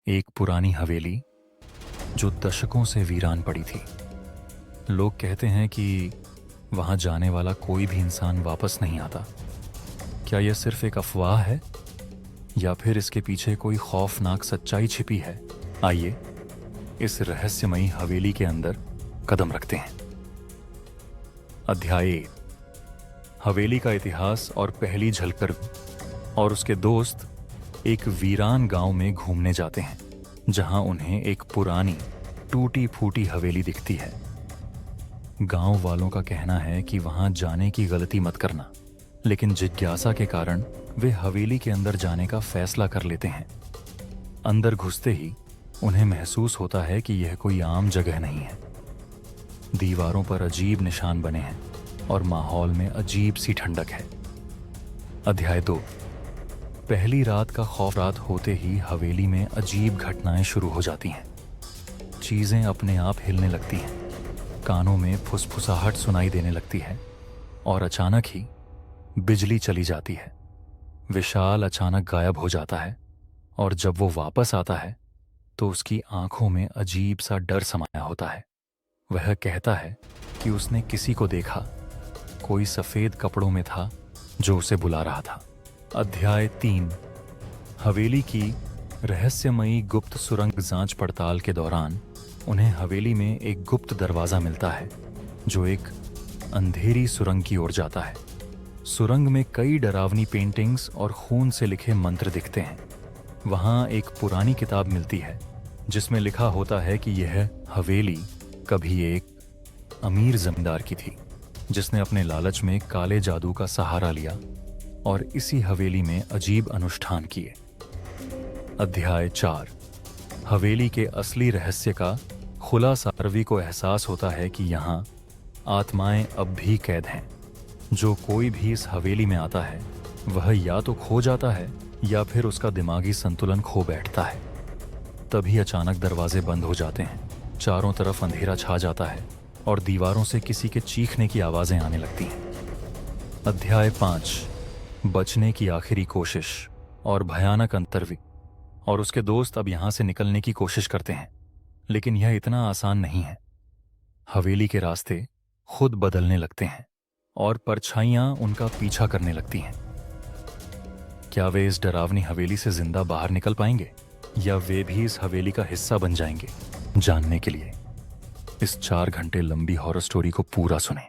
एक पुरानी हवेली जो दशकों से वीरान पड़ी थी। लोग कहते हैं कि वहां जाने वाला कोई भी इंसान वापस नहीं आता। क्या यह सिर्फ एक अफवाह है या फिर इसके पीछे कोई खौफनाक सच्चाई छिपी है? आइए इस रहस्यमयी हवेली के अंदर कदम रखते हैं। अध्याय 1, हवेली का इतिहास और पहली झलकर। और उसके दोस्त एक वीरान गांव में घूमने जाते हैं जहां उन्हें एक पुरानी टूटी फूटी हवेली दिखती है। गांव वालों का कहना है कि वहां जाने की गलती मत करना, लेकिन जिज्ञासा के कारण वे हवेली के अंदर जाने का फैसला कर लेते हैं। अंदर घुसते ही उन्हें महसूस होता है कि यह कोई आम जगह नहीं है। दीवारों पर अजीब निशान बने हैं और माहौल में अजीब सी ठंडक है। अध्याय 2, पहली रात का खौफ। रात होते ही हवेली में अजीब घटनाएं शुरू हो जाती हैं। चीजें अपने आप हिलने लगती हैं, कानों में फुसफुसाहट सुनाई देने लगती है और अचानक ही बिजली चली जाती है। विशाल अचानक गायब हो जाता है और जब वो वापस आता है तो उसकी आंखों में अजीब सा डर समाया होता है। वह कहता है कि उसने किसी को देखा, कोई सफेद कपड़ों में था जो उसे बुला रहा था। अध्याय 3, हवेली की रहस्यमयी गुप्त सुरंग। जांच पड़ताल के दौरान उन्हें हवेली में एक गुप्त दरवाजा मिलता है जो एक अंधेरी सुरंग की ओर जाता है। सुरंग में कई डरावनी पेंटिंग्स और खून से लिखे मंत्र दिखते हैं। वहां एक पुरानी किताब मिलती है जिसमें लिखा होता है कि यह हवेली कभी एक अमीर जमींदार की थी जिसने अपने लालच में काले जादू का सहारा लिया और इसी हवेली में अजीब अनुष्ठान किए। अध्याय 4, हवेली के असली रहस्य का खुलासा। रवि को एहसास होता है कि यहाँ आत्माएं अब भी कैद हैं। जो कोई भी इस हवेली में आता है वह या तो खो जाता है या फिर उसका दिमागी संतुलन खो बैठता है। तभी अचानक दरवाजे बंद हो जाते हैं, चारों तरफ अंधेरा छा जाता है और दीवारों से किसी के चीखने की आवाजें आने लगती हैं। अध्याय 5, बचने की आखिरी कोशिश और भयानक अंतर्वि। और उसके दोस्त अब यहां से निकलने की कोशिश करते हैं, लेकिन यह इतना आसान नहीं है। हवेली के रास्ते खुद बदलने लगते हैं और परछाइयां उनका पीछा करने लगती हैं। क्या वे इस डरावनी हवेली से जिंदा बाहर निकल पाएंगे या वे भी इस हवेली का हिस्सा बन जाएंगे? जानने के लिए इस 4 घंटे लंबी हॉरर स्टोरी को पूरा सुनें।